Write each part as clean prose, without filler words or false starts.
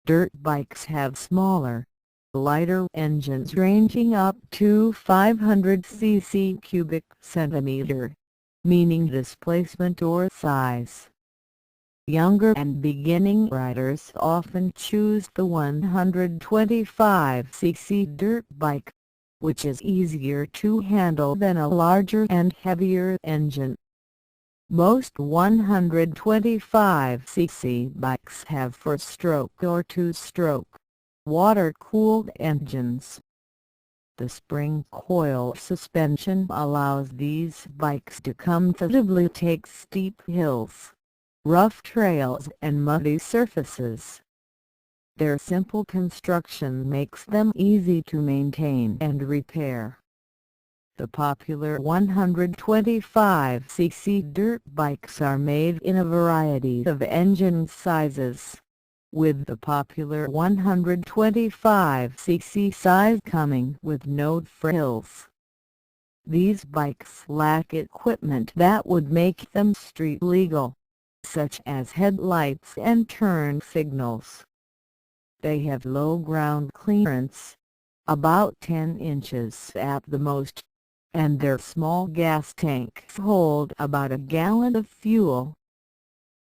Dirt bikes have smaller, lighter engines ranging up to 500 cc cubic centimeter, meaning displacement or size. Younger and beginning riders often choose the 125cc dirt bike, which is easier to handle than a larger and heavier engine. Most 125cc bikes have 4-stroke or 2-stroke, water-cooled engines. The spring coil suspension allows these bikes to comfortably take steep hills, rough trails and muddy surfaces. Their simple construction makes them easy to maintain and repair. The popular 125cc dirt bikes are made in a variety of engine sizes, with the popular 125cc size coming with no frills. These bikes lack equipment that would make them street legal, such as headlights and turn signals. They have low ground clearance, about 10 inches at the most, and their small gas tanks hold about a gallon of fuel.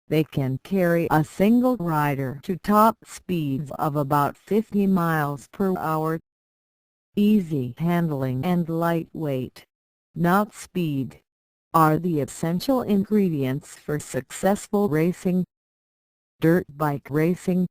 They can carry a single rider to top speeds of about 50 miles per hour. Easy handling and lightweight, not speed, are the essential ingredients for successful racing. Dirt bike racing,